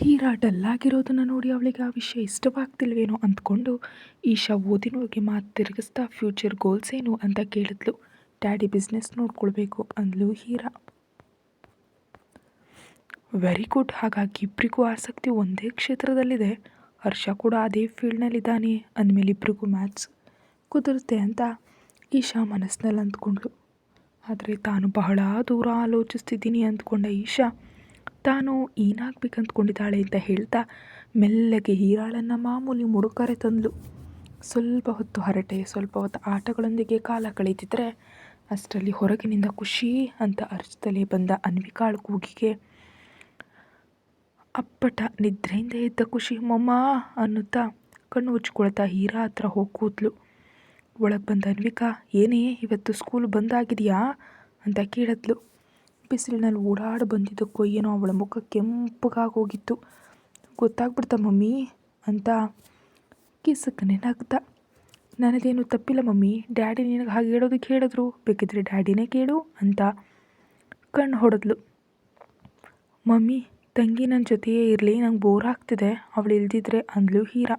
ಹೀರಾ ಡಲ್ಲಾಗಿರೋದನ್ನು ನೋಡಿ ಅವಳಿಗೆ ಆ ವಿಷಯ ಇಷ್ಟವಾಗ್ತಿಲ್ವೇನೋ ಅಂದ್ಕೊಂಡು ಈಶಾ ಓದಿನೊಳಗೆ ಮಾತು ತಿರುಗಿಸ್ತಾ ಫ್ಯೂಚರ್ ಗೋಲ್ಸ್ ಏನು ಅಂತ ಕೇಳಿದ್ಲು. ಡ್ಯಾಡಿ ಬಿಸ್ನೆಸ್ ನೋಡ್ಕೊಳ್ಬೇಕು ಅಂದ್ಲು ಹೀರಾ. ವೆರಿ ಗುಡ್, ಹಾಗಾಗಿ ಇಬ್ಬರಿಗೂ ಆಸಕ್ತಿ ಒಂದೇ ಕ್ಷೇತ್ರದಲ್ಲಿದೆ. ಹರ್ಷ ಕೂಡ ಅದೇ ಫೀಲ್ಡ್ನಲ್ಲಿದ್ದಾನೆ ಅಂದಮೇಲೆ ಇಬ್ಬರಿಗೂ ಮ್ಯಾಥ್ಸ್ ಕುದುರುತ್ತೆ ಅಂತ ಈಶಾ ಮನಸ್ಸಿನಲ್ಲಿ ಅಂದ್ಕೊಂಡ್ಳು. ಆದರೆ ತಾನು ಬಹಳ ದೂರ ಆಲೋಚಿಸ್ತಿದ್ದೀನಿ ಅಂದ್ಕೊಂಡ ಈಶಾ ತಾನು ಏನಾಗಬೇಕಂದ್ಕೊಂಡಿದ್ದಾಳೆ ಅಂತ ಹೇಳ್ತಾ ಮೆಲ್ಲಗೆ ಹೀರಾಳನ್ನು ಮಾಮೂಲಿ ಮುಡುಕರೆ ತಂದ್ಲು. ಸ್ವಲ್ಪ ಹೊತ್ತು ಹರಟೆ, ಸ್ವಲ್ಪ ಹೊತ್ತು ಆಟಗಳೊಂದಿಗೆ ಕಾಲ ಕಳೀತಿದ್ರೆ ಅಷ್ಟರಲ್ಲಿ ಹೊರಗಿನಿಂದ ಖುಷಿ ಅಂತ ಅರ್ಚದಲ್ಲೇ ಬಂದ ಅನ್ವಿಕಾಳ ಕೂಗಿಗೆ ಅಪ್ಪಟ ನಿದ್ರೆಯಿಂದ ಎದ್ದ ಖುಷಿ ಮಮ್ಮ ಅನ್ನುತ್ತಾ ಕಣ್ಣು ಉಜ್ಕೊಳ್ತಾ ಹೀರಾ ಹತ್ರ ಹೋಗಿ ಕೂತ್ಲು. ಒಳಗೆ ಬಂದ ಅನ್ವಿಕಾ, ಏನೇ ಇವತ್ತು ಸ್ಕೂಲ್ ಬಂದಾಗಿದೆಯಾ ಅಂತ ಕೇಳಿದ್ಲು. ಬಿಸಿಲಿನಲ್ಲಿ ಓಡಾಡಿ ಬಂದಿದ್ದಕ್ಕೋ ಏನೋ ಅವಳ ಮುಖ ಕೆಂಪಗಾಗೋಗಿತ್ತು. ಗೊತ್ತಾಗ್ಬಿಡ್ತಾ ಮಮ್ಮಿ ಅಂತ ಕಿಸಕ್ಕನೆ ನಗ್ದ. ನನಗೇನು ತಪ್ಪಿಲ್ಲ ಮಮ್ಮಿ, ಡ್ಯಾಡಿ ನಿನಗೆ ಹಾಗೆ ಹೇಳೋದಕ್ಕೆ ಹೇಳಿದ್ರು, ಬೇಕಿದ್ರೆ ಡ್ಯಾಡಿನೇ ಕೇಳು ಅಂತ ಕಣ್ಣು ಹೊಡೆದ್ಲು. ಮಮ್ಮಿ, ತಂಗಿ ನನ್ನ ಜೊತೆಯೇ ಇರಲಿ, ನಂಗೆ ಬೋರ್ ಆಗ್ತಿದೆ ಅವಳು ಇಲ್ದಿದ್ರೆ ಅಂದ್ಲು ಹೀರಾ.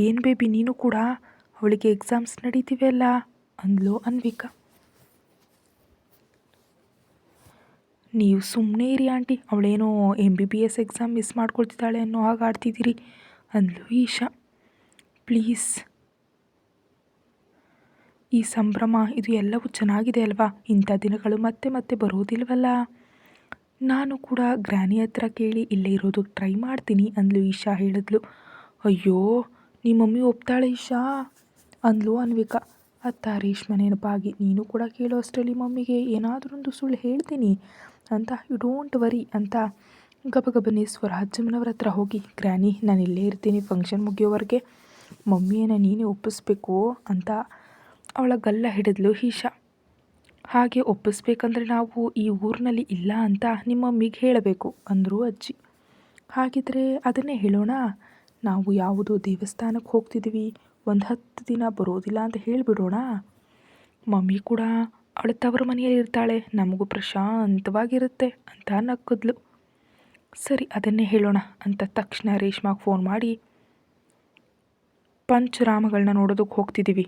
ಏನು ಬೇಬಿ ನೀನು ಕೂಡ, ಅವಳಿಗೆ ಎಕ್ಸಾಮ್ಸ್ ನಡೀತಿವೆ ಅಲ್ಲ ಅಂದ್ಲು ಅನ್ವಿಕಾ. ನೀವು ಸುಮ್ಮನೆ ಇರಿ ಆಂಟಿ, ಅವಳೇನೋ MBBS ಎಕ್ಸಾಮ್ ಮಿಸ್ ಮಾಡ್ಕೊಳ್ತಿದ್ದಾಳೆ ಅನ್ನೋ ಹಾಗೆ ಆಡ್ತಿದ್ದೀರಿ ಅಂದ್ಲು ಈಶಾ. ಪ್ಲೀಸ್, ಈ ಸಂಭ್ರಮ ಇದು ಎಲ್ಲವೂ ಚೆನ್ನಾಗಿದೆ ಅಲ್ವಾ, ಇಂಥ ದಿನಗಳು ಮತ್ತೆ ಮತ್ತೆ ಬರೋದಿಲ್ವಲ್ಲ. ನಾನು ಕೂಡ ಗ್ರ್ಯಾನಿ ಹತ್ರ ಕೇಳಿ ಇಲ್ಲೇ ಇರೋದಕ್ಕೆ ಟ್ರೈ ಮಾಡ್ತೀನಿ ಅಂದ್ಲು ಈಶಾ ಹೇಳಿದ್ಲು. ಅಯ್ಯೋ ನಿಮ್ಮ ಮಮ್ಮಿ ಒಪ್ತಾಳೆ ಈಶಾ ಅಂದ್ಲು ಅನ್ವಿಕಾ. ಅತ್ತ ರೇಷ್ಮೆ ನೆನಪಾಗಿ, ನೀನು ಕೂಡ ಕೇಳೋ ಅಷ್ಟರಲ್ಲಿ ಮಮ್ಮಿಗೆ ಏನಾದರೊಂದು ಸುಳ್ಳು ಹೇಳ್ತೀನಿ ಅಂತ ಯು ಡೋಂಟ್ ವರಿ ಅಂತ ಗಬಗಬನೆ ಸ್ವರಾಜ್ಯಮ್ಮನವ್ರ ಹತ್ರ ಹೋಗಿ, ಗ್ರ್ಯಾನಿ ನಾನು ಇಲ್ಲೇ ಇರ್ತೀನಿ ಫಂಕ್ಷನ್ ಮುಗಿಯೋವರೆಗೆ, ಮಮ್ಮಿಯನ್ನು ನೀನೇ ಒಪ್ಪಿಸ್ಬೇಕು ಅಂತ ಅವಳ ಗಲ್ಲ ಹಿಡಿದ್ಲು ಈಶಾ. ಹಾಗೆ ಒಪ್ಪಿಸ್ಬೇಕಂದ್ರೆ ನಾವು ಈ ಊರಿನಲ್ಲಿ ಇಲ್ಲ ಅಂತ ನಿಮ್ಮ ಮಮ್ಮಿಗೆ ಹೇಳಬೇಕು ಅಂದರು ಅಜ್ಜಿ. ಹಾಗಿದ್ರೆ ಅದನ್ನೇ ಹೇಳೋಣ, ನಾವು ಯಾವುದೋ ದೇವಸ್ಥಾನಕ್ಕೆ ಹೋಗ್ತಿದ್ದೀವಿ, ಒಂದು 10 ದಿನ ಬರೋದಿಲ್ಲ ಅಂತ ಹೇಳಿಬಿಡೋಣ. ಮಮ್ಮಿ ಕೂಡ ಅವಳ ತವರ ಮನೆಯಲ್ಲಿ ಇರ್ತಾಳೆ, ನಮಗೂ ಪ್ರಶಾಂತವಾಗಿರುತ್ತೆ ಅಂತ ನಕ್ಕದ್ಲು. ಸರಿ ಅದನ್ನೇ ಹೇಳೋಣ ಅಂತ ತಕ್ಷಣ ರೇಷ್ಮಾಗೆ ಫೋನ್ ಮಾಡಿ ಪಂಚರಾಮಗಳನ್ನ ನೋಡೋದಕ್ಕೆ ಹೋಗ್ತಿದ್ದೀವಿ,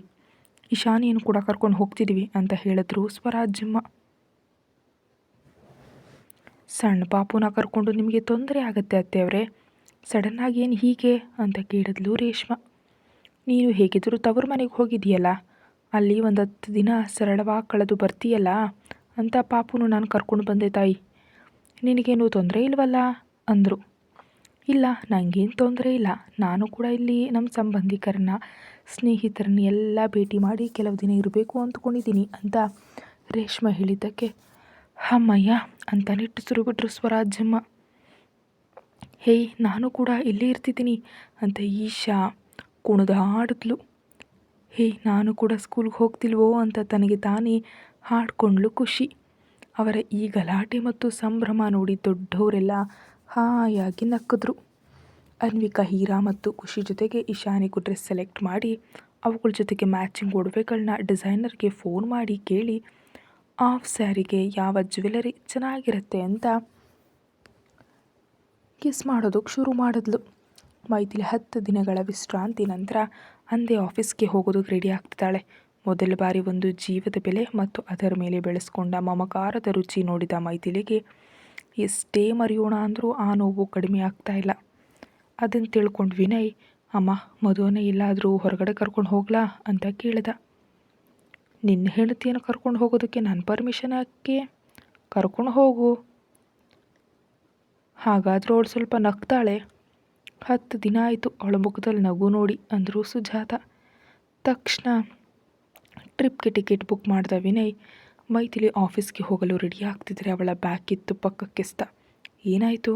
ಈಶಾನಿಯನ್ನು ಕೂಡ ಕರ್ಕೊಂಡು ಹೋಗ್ತಿದ್ದೀವಿ ಅಂತ ಹೇಳಿದ್ರು ಸ್ವರಾಜ್ಯಮ್ಮ. ಸಣ್ಣ ಪಾಪುನ ಕರ್ಕೊಂಡು ನಿಮಗೆ ತೊಂದರೆ ಆಗುತ್ತೆ ಅತ್ತೆಯವರೇ, ಸಡನ್ನಾಗಿ ಏನು ಹೀಗೆ ಅಂತ ಕೇಳಿದ್ಲು ರೇಷ್ಮಾ. ನೀನು ಹೇಗಿದ್ದರೂ ತವರು ಮನೆಗೆ ಹೋಗಿದೆಯಲ್ಲ, ಅಲ್ಲಿ ಒಂದು 10 ದಿನ ಸರಳವಾಗಿ ಕಳೆದು ಬರ್ತೀಯಲ್ಲ ಅಂತ ಪಾಪುನು ನಾನು ಕರ್ಕೊಂಡು ಬಂದೆ ತಾಯಿ, ನಿನಗೇನು ತೊಂದರೆ ಇಲ್ವಲ್ಲ ಅಂದರು. ಇಲ್ಲ ನನಗೇನು ತೊಂದರೆ ಇಲ್ಲ, ನಾನು ಕೂಡ ಇಲ್ಲಿ ನಮ್ಮ ಸಂಬಂಧಿಕರನ್ನ ಸ್ನೇಹಿತರನ್ನ ಎಲ್ಲ ಭೇಟಿ ಮಾಡಿ ಕೆಲವು ದಿನ ಇರಬೇಕು ಅಂದ್ಕೊಂಡಿದ್ದೀನಿ ಅಂತ ರೇಷ್ಮಾ ಹೇಳಿದ್ದಕ್ಕೆ ಅಮ್ಮಯ್ಯ ಅಂತ ನಿಟ್ಟುಸಿರು ಬಿಟ್ರು ಸ್ವರಾಜ್ಯಮ್ಮ. ಹೇಯ್ ನಾನು ಕೂಡ ಇಲ್ಲೇ ಇರ್ತಿದ್ದೀನಿ ಅಂತ ಈಶಾ ಕುಣಿದಾಡಿದ್ಲು. ಹೇಯ್ ನಾನು ಕೂಡ ಸ್ಕೂಲ್ಗೆ ಹೋಗ್ತಿಲ್ವೋ ಅಂತ ತನಗೆ ತಾನೇ ಹಾಡ್ಕೊಂಡ್ಲು ಖುಷಿ. ಅವರ ಈ ಗಲಾಟೆ ಮತ್ತು ಸಂಭ್ರಮ ನೋಡಿ ದೊಡ್ಡವರೆಲ್ಲ ಹಾಯಾಗಿ ನಕ್ಕಿದ್ರು. ಅನ್ವಿಕಾ ಹೀರಾ ಮತ್ತು ಖುಷಿ ಜೊತೆಗೆ ಈಶಾನಿಗೂ ಡ್ರೆಸ್ ಸೆಲೆಕ್ಟ್ ಮಾಡಿ ಅವುಗಳ ಜೊತೆಗೆ ಮ್ಯಾಚಿಂಗ್ ಒಡವೆಗಳನ್ನ ಡಿಸೈನರ್ಗೆ ಫೋನ್ ಮಾಡಿ ಕೇಳಿ ಆಫ್ ಸ್ಯಾರಿಗೆ ಯಾವ ಜ್ಯುವೆಲರಿ ಚೆನ್ನಾಗಿರುತ್ತೆ ಅಂತ ಗೆಸ್ ಮಾಡೋದಕ್ಕೆ ಶುರು ಮಾಡಿದ್ಲು. ಮೈಥಿಲಿ 10 ದಿನಗಳ ವಿಶ್ರಾಂತಿ ನಂತರ ಅಂದೇ ಆಫೀಸ್ಗೆ ಹೋಗೋದಕ್ಕೆ ರೆಡಿ ಆಗ್ತಿದ್ದಾಳೆ. ಮೊದಲ ಬಾರಿ ಒಂದು ಜೀವದ ಬೆಲೆ ಮತ್ತು ಅದರ ಮೇಲೆ ಬೆಳೆಸ್ಕೊಂಡ ಮಮಕಾರದ ರುಚಿ ನೋಡಿದ ಮೈಥಿಲಿಗೆ ಎಷ್ಟೇ ಮರೆಯೋಣ ಅಂದರೂ ಆ ನೋವು ಕಡಿಮೆ ಆಗ್ತಾ ಇಲ್ಲ. ಅದನ್ನು ತಿಳ್ಕೊಂಡು ವಿನಯ್, ಅಮ್ಮ ಮದುವನ್ನ ಎಲ್ಲಾದರೂ ಹೊರಗಡೆ ಕರ್ಕೊಂಡು ಹೋಗ್ಲಾ ಅಂತ ಕೇಳಿದ. ನಿನ್ನ ಹೆಂಡತಿಯನ್ನು ಕರ್ಕೊಂಡು ಹೋಗೋದಕ್ಕೆ ನನ್ನ ಪರ್ಮಿಷನ್ ಯಾಕೆ, ಕರ್ಕೊಂಡು ಹೋಗು. ಹಾಗಾದರೂ ಅವಳು ಸ್ವಲ್ಪ ನಗ್ತಾಳೆ. 10 ದಿನ ಆಯಿತು ಅವಳ ಮುಖದಲ್ಲಿ ನಗು ನೋಡಿ ಅಂದರು ಸುಜಾತ. ತಕ್ಷಣ ಟ್ರಿಪ್ಗೆ ಟಿಕೆಟ್ ಬುಕ್ ಮಾಡಿದ ವಿನಯ್ ಮೈಥಿಲಿ ಆಫೀಸ್ಗೆ ಹೋಗಲು ರೆಡಿ ಆಗ್ತಿದ್ರೆ ಅವಳ ಬ್ಯಾಗ್ ಕಿತ್ತು ಪಕ್ಕಕ್ಕೆಸ್ತ. ಏನಾಯಿತು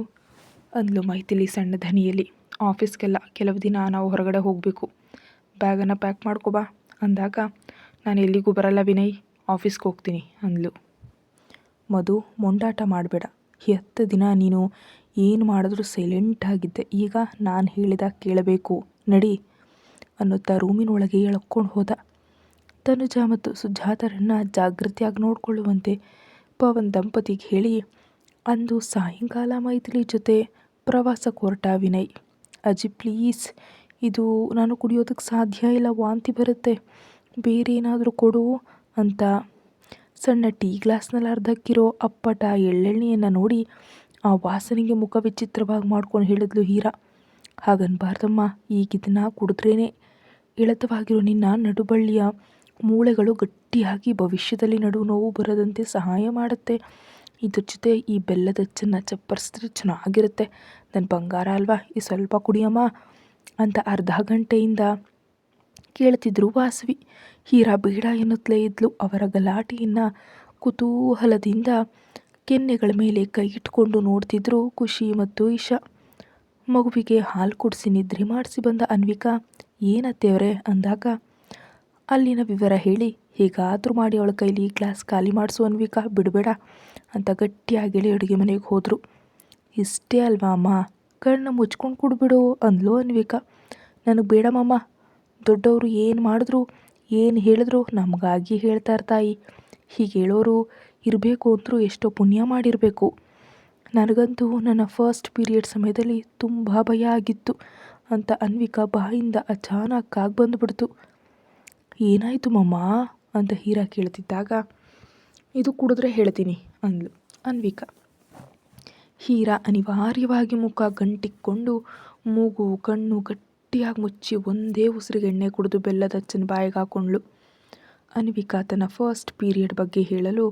ಅಂದ್ಲು ಮೈಥಿಲಿ ಸಣ್ಣ ಧ್ವನಿಯಲ್ಲಿ. ಆಫೀಸ್ಗೆಲ್ಲ ಕೆಲವು ದಿನ ನಾವು ಹೊರಗಡೆ ಹೋಗಬೇಕು, ಬ್ಯಾಗನ್ನು ಪ್ಯಾಕ್ ಮಾಡ್ಕೊಬಾ ಅಂದಾಗ, ನಾನು ಎಲ್ಲಿಗೂ ಬರಲ್ಲ ವಿನಯ್, ಆಫೀಸ್ಗೆ ಹೋಗ್ತೀನಿ ಅಂದ್ಲು. ಮಧು ಮೊಂಡಾಟ ಮಾಡಬೇಡ, 10 ದಿನ ನೀನು ಏನು ಮಾಡಿದ್ರೂ ಸೈಲೆಂಟಾಗಿದ್ದೆ, ಈಗ ನಾನು ಹೇಳಿದಾಗ ಕೇಳಬೇಕು ನಡಿ ಅನ್ನುತ್ತಾ ರೂಮಿನೊಳಗೆ ಎಳ್ಕೊಂಡು ಹೋದ. ತನುಜಾ ಮತ್ತು ಸುಜಾತರನ್ನು ಜಾಗೃತಿಯಾಗಿ ನೋಡಿಕೊಳ್ಳುವಂತೆ ಪವನ್ ದಂಪತಿಗೆ ಹೇಳಿ ಅಂದು ಸಾಯಂಕಾಲ ಮೈಥಿಲಿ ಜೊತೆ ಪ್ರವಾಸಕ್ಕೆ ಹೊರಟ ವಿನಯ್. ಅಜ್ಜಿ ಪ್ಲೀಸ್, ಇದು ನಾನು ಕುಡಿಯೋದಕ್ಕೆ ಸಾಧ್ಯ ಇಲ್ಲ, ವಾಂತಿ ಬರುತ್ತೆ, ಬೇರೆ ಏನಾದರೂ ಕೊಡು ಅಂತ ಸಣ್ಣ ಟೀ ಗ್ಲಾಸ್ನಲ್ಲಿ ಅರ್ಧಕ್ಕಿರೋ ಅಪ್ಪಟ ಎಳ್ಳೆಣ್ಣೆಯನ್ನು ನೋಡಿ ಆ ವಾಸನೆಗೆ ಮುಖ ವಿಚಿತ್ರವಾಗಿ ಮಾಡ್ಕೊಂಡು ಹೇಳಿದ್ಲು ಹೀರಾ. ಹಾಗನ್ಬಾರ್ದಮ್ಮ, ಈಗ ಇದನ್ನು ಕುಡಿದ್ರೇ ಎಳೆತವಾಗಿರೋ ನಿನ್ನ ನಡುಬಳ್ಳಿಯ ಮೂಳೆಗಳು ಗಟ್ಟಿಯಾಗಿ ಭವಿಷ್ಯದಲ್ಲಿ ನಡುವು ನೋವು ಬರದಂತೆ ಸಹಾಯ ಮಾಡುತ್ತೆ. ಇದ್ರ ಜೊತೆ ಈ ಬೆಲ್ಲದಚ್ಚನ್ನು ಚಪ್ಪರಿಸಿದ್ರೆ ಚೆನ್ನಾಗಿರುತ್ತೆ. ನನ್ನ ಬಂಗಾರ ಅಲ್ವಾ, ಈ ಸ್ವಲ್ಪ ಕುಡಿಯಮ್ಮ ಅಂತ ಅರ್ಧ ಗಂಟೆಯಿಂದ ಕೇಳ್ತಿದ್ರು ವಾಸವಿ. ಹೀರಾ ಬೇಡ ಎನ್ನುತ್ತಲೇ ಇದ್ಲು. ಅವರ ಗಲಾಟೆಯನ್ನು ಕುತೂಹಲದಿಂದ ಕೆನ್ನೆಗಳ ಮೇಲೆ ಕೈ ಇಟ್ಕೊಂಡು ನೋಡ್ತಿದ್ರು ಖುಷಿ ಮತ್ತು ಇಶಾ. ಮಗುವಿಗೆ ಹಾಲು ಕುಡಿಸಿ ನಿದ್ರೆ ಮಾಡಿಸಿ ಬಂದ ಅನ್ವಿಕಾ ಏನತ್ತೇವ್ರೆ ಅಂದಾಗ ಅಲ್ಲಿನ ವಿವರ ಹೇಳಿ ಹೇಗಾದರೂ ಮಾಡಿ ಅವಳ ಕೈಲಿ ಗ್ಲಾಸ್ ಖಾಲಿ ಮಾಡಿಸು ಅನ್ವಿಕಾ, ಬಿಡಬೇಡ ಅಂತ ಗಟ್ಟಿಯಾಗಿ ಅಡುಗೆ ಮನೆಗೆ ಹೋದರು. ಇಷ್ಟೇ ಅಲ್ವಾ ಅಮ್ಮ, ಕಣ್ಣು ಮುಚ್ಕೊಂಡು ಕುಡ್ಬಿಡು ಅಂದ್ಲು ಅನ್ವಿಕಾ. ನನಗೆ ಬೇಡಮ್ಮಮ್ಮ, ದೊಡ್ಡವರು ಏನು ಮಾಡಿದ್ರು ಏನು ಹೇಳಿದ್ರು ನಮಗಾಗಿ ಹೇಳ್ತಾರೆ ತಾಯಿ. ಹೀಗೆ ಹೇಳೋರು ಇರಬೇಕು ಅಂದರೂ ಎಷ್ಟೋ ಪುಣ್ಯ ಮಾಡಿರಬೇಕು. ನನಗಂತೂ ನನ್ನ ಫಸ್ಟ್ ಪೀರಿಯಡ್ ಸಮಯದಲ್ಲಿ ತುಂಬ ಭಯ ಆಗಿತ್ತು ಅಂತ ಅನ್ವಿಕಾ ಬಾಯಿಂದ ಅಚಾನಕ್ಕಾಗಿ ಬಂದುಬಿಡ್ತು. ಏನಾಯಿತು ಮಮ್ಮ ಅಂತ ಹೀರಾ ಕೇಳ್ತಿದ್ದಾಗ ಇದು ಕುಡಿದ್ರೆ ಹೇಳ್ತೀನಿ ಅಂದ್ಲು ಅನ್ವಿಕಾ. ಹೀರಾ ಅನಿವಾರ್ಯವಾಗಿ ಮುಖ ಗಂಟಿಕ್ಕೊಂಡು ಮೂಗು ಕಣ್ಣು ಗಟ್ಟಿಯಾಗಿ ಮುಚ್ಚಿ ಒಂದೇ ಉಸಿರಿಗೆ ಎಣ್ಣೆ ಕುಡಿದು ಬೆಲ್ಲದಚ್ಚನ ಬಾಯಿಗೆ ಹಾಕೊಂಡ್ಳು. ಅನ್ವಿಕಾ ತನ್ನ ಫಸ್ಟ್ ಪೀರಿಯಡ್ ಬಗ್ಗೆ ಹೇಳಲು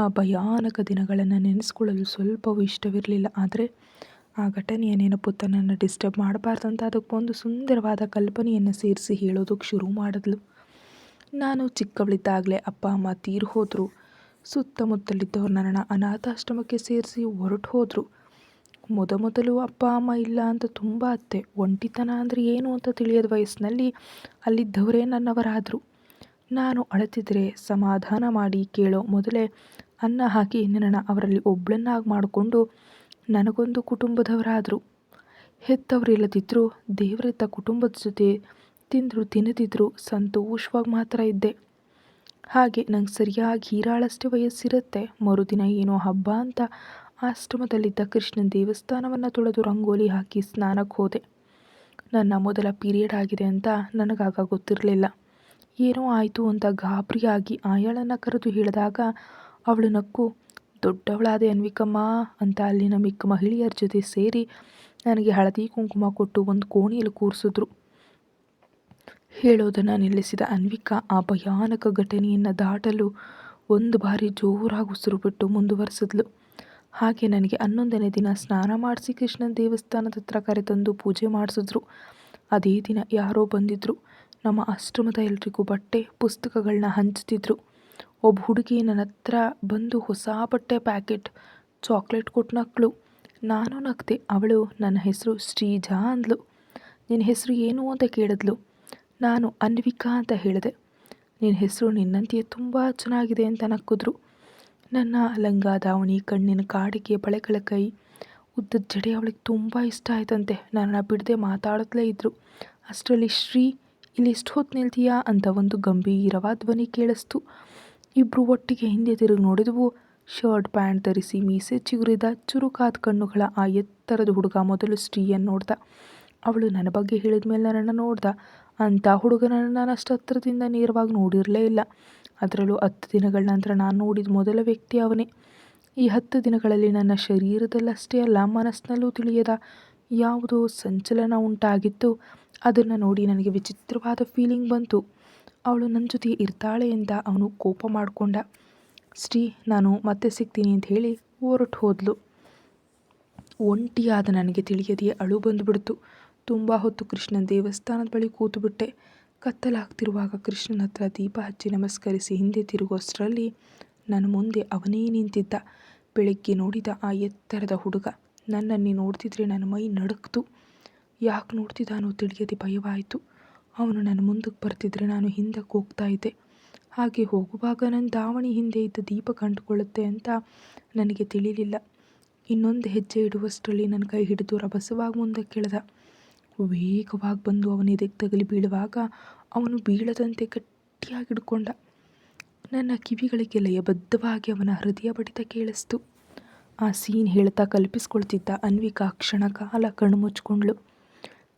ಆ ಭಯಾನಕ ದಿನಗಳನ್ನು ನೆನೆಸ್ಕೊಳ್ಳಲು ಸ್ವಲ್ಪವೂ ಇಷ್ಟವಿರಲಿಲ್ಲ. ಆದರೆ ಆ ಘಟನೆಯ ನೆನಪು ತನ್ನನ್ನು ಡಿಸ್ಟರ್ಬ್ ಮಾಡಬಾರ್ದಂತ ಅದಕ್ಕೊಂದು ಸುಂದರವಾದ ಕಲ್ಪನೆಯನ್ನು ಸೇರಿಸಿ ಹೇಳೋದಕ್ಕೆ ಶುರು ಮಾಡಿದ್ಲು. ನಾನು ಚಿಕ್ಕವಳಿದ್ದಾಗಲೇ ಅಪ್ಪ ಅಮ್ಮ ತೀರು ಹೋದರು. ಸುತ್ತಮುತ್ತಲಿದ್ದವ್ರು ನನ್ನನ್ನು ಅನಾಥಾಶ್ರಮಕ್ಕೆ ಸೇರಿಸಿ ಹೊರಟು ಹೋದರು. ಮೊದಲು ಅಪ್ಪ ಅಮ್ಮ ಇಲ್ಲ ಅಂತ ತುಂಬ ಅತ್ತೆ. ಒಂಟಿತನ ಅಂದರೆ ಏನು ಅಂತ ತಿಳಿಯದ ವಯಸ್ಸಿನಲ್ಲಿ ಅಲ್ಲಿದ್ದವರೇ ನನ್ನವರಾದರು. ನಾನು ಅಳತಿದ್ರೆ ಸಮಾಧಾನ ಮಾಡಿ ಕೇಳೋ ಮೊದಲೇ ಅನ್ನ ಹಾಕಿ ನನ್ನನ್ನು ಅವರಲ್ಲಿ ಒಬ್ಬಳನ್ನಾಗಿ ಮಾಡಿಕೊಂಡು ನನಗೊಂದು ಕುಟುಂಬದವರಾದರು. ಹೆತ್ತವರಿಲ್ಲದಿದ್ದರೂ ದೇವರೆತ್ತ ಕುಟುಂಬದ ಜೊತೆ ತಿಂದರೂ ತಿನ್ನದಿದ್ದರೂ ಸಂತೋಷವಾಗಿ ಮಾತ್ರ ಇದ್ದೆ. ಹಾಗೆ ನಂಗೆ ಸರಿಯಾಗಿ ಹೀರಾಳಷ್ಟೇ ವಯಸ್ಸಿರುತ್ತೆ. ಮರುದಿನ ಏನೋ ಹಬ್ಬ ಅಂತ ಆಶ್ರಮದಲ್ಲಿದ್ದ ಕೃಷ್ಣನ ದೇವಸ್ಥಾನವನ್ನು ತೊಳೆದು ರಂಗೋಲಿ ಹಾಕಿ ಸ್ನಾನಕ್ಕೆ ಹೋದೆ. ನನ್ನ ಮೊದಲ ಪೀರಿಯಡ್ ಆಗಿದೆ ಅಂತ ನನಗಾಗ ಗೊತ್ತಿರಲಿಲ್ಲ. ಏನೋ ಆಯಿತು ಅಂತ ಗಾಬರಿಯಾಗಿ ಆಯಾಳನ್ನು ಕರೆದು ಹೇಳಿದಾಗ ಅವಳು ನಕ್ಕು, ದೊಡ್ಡವಳಾದೆ ಅನ್ವಿಕಮ್ಮ ಅಂತ ಅಲ್ಲಿನ ಮಿಕ್ಕ ಮಹಿಳೆಯರ ಜೊತೆ ಸೇರಿ ನನಗೆ ಹಳದಿ ಕುಂಕುಮ ಕೊಟ್ಟು ಒಂದು ಕೋಣೆಯಲ್ಲಿ ಕೂರಿಸಿದ್ರು. ಹೇಳೋದನ್ನು ನಿಲ್ಲಿಸಿದ ಅನ್ವಿಕಾ ಆ ಭಯಾನಕ ಘಟನೆಯನ್ನು ದಾಟಲು ಒಂದು ಬಾರಿ ಜೋರಾಗಿ ಉಸಿರು ಬಿಟ್ಟು ಮುಂದುವರೆಸಿದ್ಲು. ಹಾಗೆ ನನಗೆ 11ನೇ ದಿನ ಸ್ನಾನ ಮಾಡಿಸಿ ಕೃಷ್ಣನ ದೇವಸ್ಥಾನದ ಹತ್ರ ಕರೆತಂದು ಪೂಜೆ ಮಾಡಿಸಿದ್ರು. ಅದೇ ದಿನ ಯಾರೋ ಬಂದಿದ್ದರು. ನಮ್ಮ ಆಶ್ರಮದ ಎಲ್ರಿಗೂ ಬಟ್ಟೆ ಪುಸ್ತಕಗಳನ್ನ ಹಂಚ್ತಿದ್ರು. ಒಬ್ಬ ಹುಡುಗಿ ನನ್ನ ಹತ್ರ ಬಂದು ಹೊಸ ಬಟ್ಟೆ ಪ್ಯಾಕೆಟ್ ಚಾಕ್ಲೇಟ್ ಕೊಟ್ಟು ನಕ್ಕಳು. ನಾನು ನಗ್ದೆ. ಅವಳು ನನ್ನ ಹೆಸರು ಶ್ರೀಜಾ ಅಂದ್ಲು. ನಿನ್ನ ಹೆಸರು ಏನು ಅಂತ ಕೇಳಿದ್ಲು. ನಾನು ಅನ್ವಿಕಾ ಅಂತ ಹೇಳಿದೆ. ನಿನ್ನ ಹೆಸರು ನಿನ್ನಂತೆಯೇ ತುಂಬ ಚೆನ್ನಾಗಿದೆ ಅಂತ ನಕ್ಕಿದ್ರು. ನನ್ನ ಲಂಗ ದಾವಣಿ, ಕಣ್ಣಿನ ಕಾಡಿಗೆ, ಬಳೆಗಳ ಕೈ, ಉದ್ದದ ಜಡೆ ಅವಳಿಗೆ ತುಂಬ ಇಷ್ಟ ಆಯ್ತಂತೆ. ನನ್ನನ್ನು ಬಿಡದೆ ಮಾತಾಡುತ್ತಲೇ ಇದ್ದರು. ಅಷ್ಟರಲ್ಲಿ ಶ್ರೀ, ಇಲ್ಲಿ ಎಷ್ಟು ಹೊತ್ತು ನಿಲ್ತೀಯಾ ಅಂತ ಒಂದು ಗಂಭೀರವಾದ ಧ್ವನಿ ಕೇಳಿಸ್ತು. ಇಬ್ಬರು ಒಟ್ಟಿಗೆ ಹಿಂದೆ ತಿರುಗಿ ನೋಡಿದವು. ಶರ್ಟ್ ಪ್ಯಾಂಟ್ ಧರಿಸಿ ಮೀಸೆ ಚಿಗುರಿದ ಚುರುಕಾದ ಕಣ್ಣುಗಳ ಆ ಎತ್ತರದ ಹುಡುಗ ಮೊದಲು ಶ್ರೀಯನ್ನು ನೋಡ್ದ. ಅವಳು ನನ್ನ ಬಗ್ಗೆ ಹೇಳಿದ ಮೇಲೆ ನನ್ನನ್ನು ನೋಡ್ದ. ಅಂಥ ಹುಡುಗನನ್ನು ನಾನು ಅಷ್ಟು ಹತ್ತಿರದಿಂದ ನೇರವಾಗಿ ನೋಡಿರಲೇ ಇಲ್ಲ. ಅದರಲ್ಲೂ 10 ದಿನಗಳ ನಂತರ ನಾನು ನೋಡಿದ ಮೊದಲ ವ್ಯಕ್ತಿ ಅವನೇ. ಈ 10 ದಿನಗಳಲ್ಲಿ ನನ್ನ ಶರೀರದಲ್ಲಷ್ಟೇ ಅಲ್ಲ, ಮನಸ್ಸಿನಲ್ಲೂ ತಿಳಿಯದ ಯಾವುದೋ ಸಂಚಲನ ಉಂಟಾಗಿತ್ತು. ಅದನ್ನು ನೋಡಿ ನನಗೆ ವಿಚಿತ್ರವಾದ ಫೀಲಿಂಗ್ ಬಂತು. ಅವಳು ನನ್ನ ಜೊತೆ ಇರ್ತಾಳೆ ಅಂತ ಅವನು ಕೋಪ ಮಾಡಿಕೊಂಡ. ಶ್ರೀ, ನಾನು ಮತ್ತೆ ಸಿಗ್ತೀನಿ ಅಂತ ಹೇಳಿ ಹೊರಟು ಹೋದ್ಲು. ಒಂಟಿಯಾದ ನನಗೆ ತಿಳಿಯದೆಯೇ ಅಳು ಬಂದುಬಿಡ್ತು. ತುಂಬ ಹೊತ್ತು ಕೃಷ್ಣನ ದೇವಸ್ಥಾನದ ಬಳಿ ಕೂತುಬಿಟ್ಟೆ. ಕತ್ತಲಾಗ್ತಿರುವಾಗ ಕೃಷ್ಣನ ಹತ್ರ ದೀಪ ಹಚ್ಚಿ ನಮಸ್ಕರಿಸಿ ಹಿಂದೆ ತಿರುಗೋಷ್ಟರಲ್ಲಿ ನನ್ನ ಮುಂದೆ ಅವನೇ ನಿಂತಿದ್ದ. ಬೆಳಗ್ಗೆ ನೋಡಿದ ಆ ಎತ್ತರದ ಹುಡುಗ ನನ್ನನ್ನೇ ನೋಡ್ತಿದ್ರೆ ನನ್ನ ಮೈ ನಡುಕ್ತು. ಯಾಕೆ ನೋಡ್ತಿದ್ದಾನೋ ತಿಳಿಯದೆ ಭಯವಾಯಿತು. ಅವನು ನನ್ನ ಮುಂದಕ್ಕೆ ಬರ್ತಿದ್ರೆ ನಾನು ಹಿಂದಕ್ಕೆ ಹೋಗ್ತಾ ಇದ್ದೆ. ಹಾಗೆ ಹೋಗುವಾಗ ನನ್ನ ದಾವಣಿ ಹಿಂದೆ ಇದ್ದ ದೀಪ ಕಂಡುಕೊಳ್ಳುತ್ತೆ ಅಂತ ನನಗೆ ತಿಳಿಲಿಲ್ಲ. ಇನ್ನೊಂದು ಹೆಜ್ಜೆ ಇಡುವಷ್ಟರಲ್ಲಿ ನನ್ನ ಕೈ ಹಿಡಿದು ರಭಸವಾಗಿ ಮುಂದಕ್ಕೆ ಎಳೆದ. ವೇಗವಾಗಿ ಬಂದು ಅವನ ಎದೆಗೆ ತಗಲಿ ಬೀಳುವಾಗ ಅವನು ಬೀಳದಂತೆ ಗಟ್ಟಿಯಾಗಿ ಹಿಡ್ಕೊಂಡ. ನನ್ನ ಕಿವಿಗಳಿಗೆ ಲಯಬದ್ಧವಾಗಿ ಅವನ ಹೃದಯ ಬಡಿತ ಕೇಳಿಸ್ತು. ಆ ಸೀನ್ ಹೇಳ್ತಾ ಕಲ್ಪಿಸ್ಕೊಳ್ತಿದ್ದ ಅನ್ವಿಕಾ ಕ್ಷಣ ಕಾಲ ಕಣ್ಣು ಮುಚ್ಕೊಂಡ್ಳು.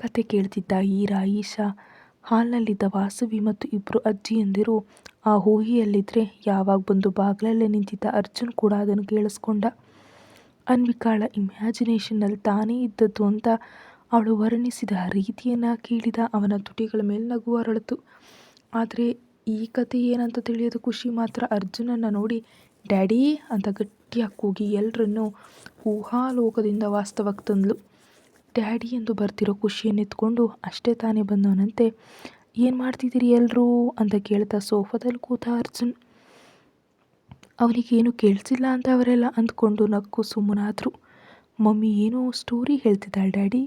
ಕತೆ ಕೇಳ್ತಿದ್ದ ಈರಾ, ಈಶಾ, ಹಾಲ್ನಲ್ಲಿದ್ದ ವಾಸವಿ ಮತ್ತು ಇಬ್ಬರು ಅಜ್ಜಿಯಂದಿರು ಆ ಊಹೆಯಲ್ಲಿದ್ದರೆ ಯಾವಾಗ ಬಂದು ಬಾಗಿಲಲ್ಲೇ ನಿಂತಿದ್ದ ಅರ್ಜುನ್ ಕೂಡ ಅದನ್ನು ಕೇಳಿಸ್ಕೊಂಡ. ಅನ್ವಿಕಾಳ ಇಮ್ಯಾಜಿನೇಷನ್ನಲ್ಲಿ ತಾನೇ ಇದ್ದದ್ದು ಅಂತ ಅವಳು ವರ್ಣಿಸಿದ ರೀತಿಯನ್ನು ಕೇಳಿದ ಅವನ ತುಟಿಗಳ ಮೇಲೆ ನಗು ಅರಳಿತು. ಆದರೆ ಈ ಕತೆ ಏನಂತ ತಿಳಿಯೋದು ಖುಷಿ ಮಾತ್ರ ಅರ್ಜುನನ್ನು ನೋಡಿ ಡ್ಯಾಡಿ ಅಂತ ಗಟ್ಟಿಯಾಗಿ ಕೂಗಿ ಎಲ್ಲರನ್ನೂ ಊಹಾಲೋಕದಿಂದ ವಾಸ್ತವಕ್ಕೆ ತಂದ್ಲು. ಡ್ಯಾಡಿ ಎಂದು ಬರ್ತಿರೋ ಖುಷಿಯನ್ನೆತ್ಕೊಂಡು ಅಷ್ಟೇ ತಾನೇ ಬಂದವನಂತೆ ಏನು ಮಾಡ್ತಿದ್ದೀರಿ ಎಲ್ಲರೂ ಅಂತ ಕೇಳ್ತಾ ಸೋಫಾದಲ್ಲಿ ಕೂತ ಅರ್ಜುನ್. ಅವನಿಗೇನು ಕೇಳಿಸಿಲ್ಲ ಅಂತ ಅವರೆಲ್ಲ ಅಂದ್ಕೊಂಡು ನಕ್ಕು ಸುಮ್ಮನಾದರು. ಮಮ್ಮಿ ಏನೋ ಸ್ಟೋರಿ ಹೇಳ್ತಿದ್ದಾಳೆ ಡ್ಯಾಡಿ,